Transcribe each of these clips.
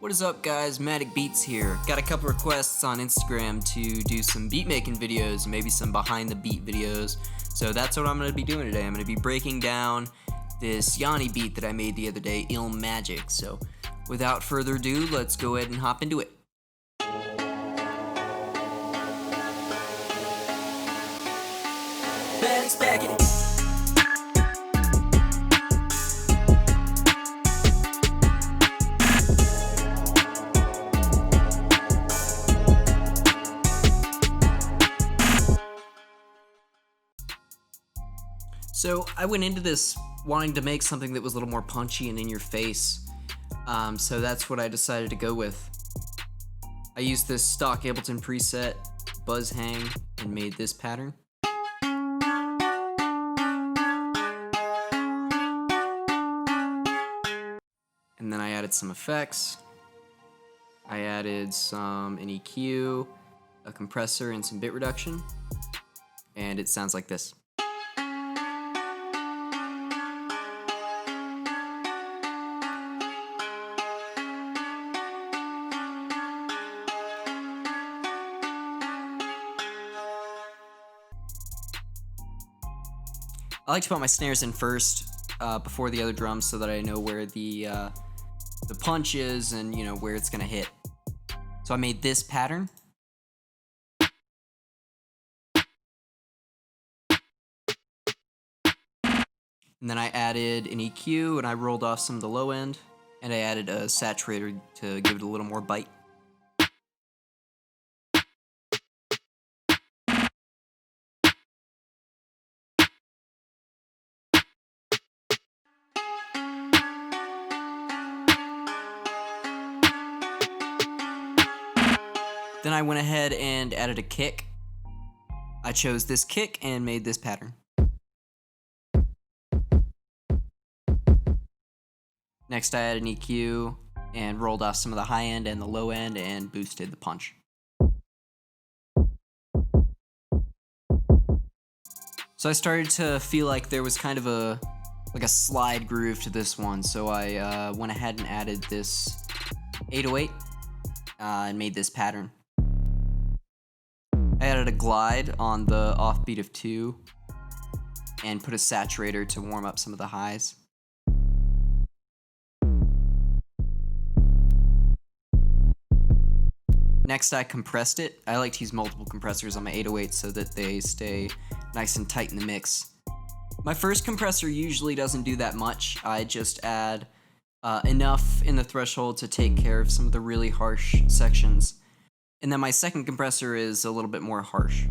What is up, guys? Mattic Beats here. Got a couple requests on Instagram to do some beat making videos, maybe some behind the beat videos. So that's what I'm going to be doing today. I'm going to be breaking down this Yanni beat that I made the other day, Magic. So without further ado, let's go ahead and hop into it. Mattic's back in it. So I went into this wanting to make something that was a little more punchy and in your face. So that's what I decided to go with. I used this stock Ableton preset, Buzz Hang, and made this pattern. And then I added some effects. I added an EQ, a compressor, and some bit reduction. And it sounds like this. I like to put my snares in first before the other drums so that I know where the punch is and where it's gonna hit. So I made this pattern. And then I added an EQ and I rolled off some of the low end, and I added a saturator to give it a little more bite. Then I went ahead and added a kick. I chose this kick and made this pattern. Next I added an EQ and rolled off some of the high end and the low end and boosted the punch. So I started to feel like there was kind of a slide groove to this one, so I went ahead and added this 808 and made this pattern. I added a glide on the offbeat of 2 and put a saturator to warm up some of the highs. Next I compressed it. I like to use multiple compressors on my 808 so that they stay nice and tight in the mix. My first compressor usually doesn't do that much. I just add enough in the threshold to take care of some of the really harsh sections. And then my second compressor is a little bit more harsh.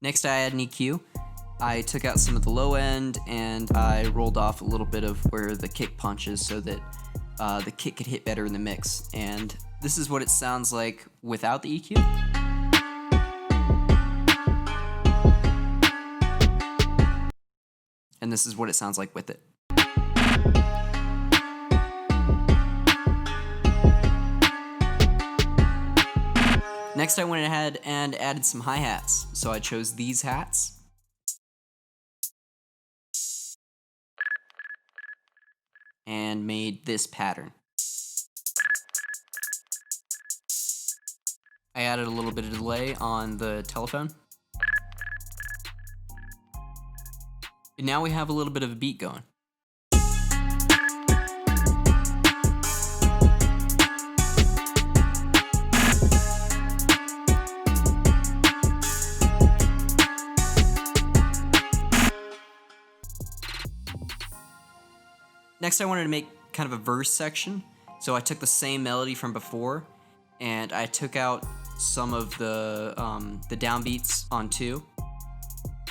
Next I add an EQ. I took out some of the low end and I rolled off a little bit of where the kick punches so that the kick could hit better in the mix. And this is what it sounds like without the EQ. And this is what it sounds like with it. Next I went ahead and added some hi-hats. So I chose these hats. And made this pattern. I added a little bit of delay on the telephone. And now we have a little bit of a beat going. Next I wanted to make kind of a verse section, so I took the same melody from before and I took out some of the downbeats on 2.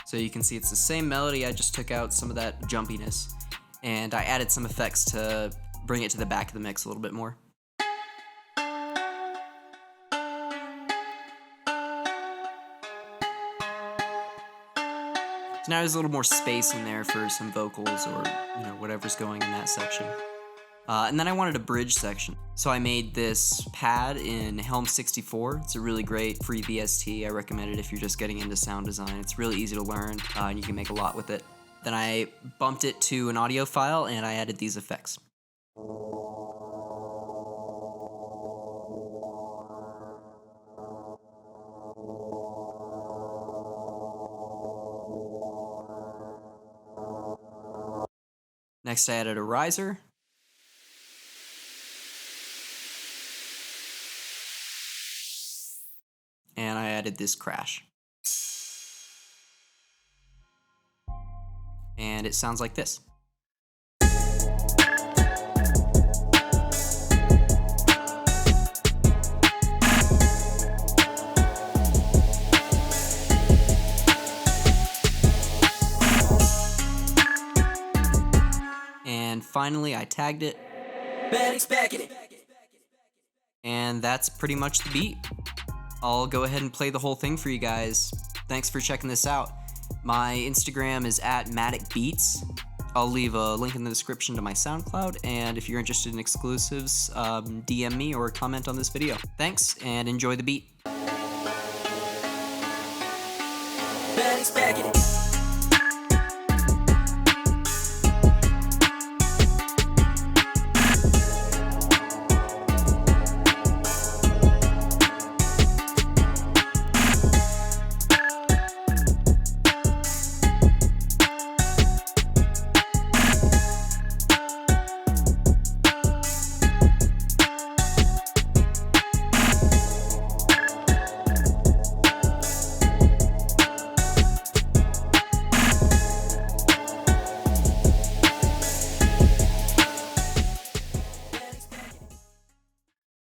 So you can see it's the same melody, I just took out some of that jumpiness and I added some effects to bring it to the back of the mix a little bit more. So now there's a little more space in there for some vocals or whatever's going in that section. And then I wanted a bridge section. So I made this pad in Helm 64. It's a really great free VST. I recommend it if you're just getting into sound design. It's really easy to learn, and you can make a lot with it. Then I bumped it to an audio file and I added these effects. Next I added a riser. And I added this crash. And it sounds like this. And finally I tagged it. Mattic's back in it. And that's pretty much the beat. I'll go ahead and play the whole thing for you guys. Thanks for checking this out. My Instagram is @MatticBeats. I'll leave a link in the description to my SoundCloud, and if you're interested in exclusives, DM me or comment on this video. Thanks, and enjoy the beat. Mattic's back in it.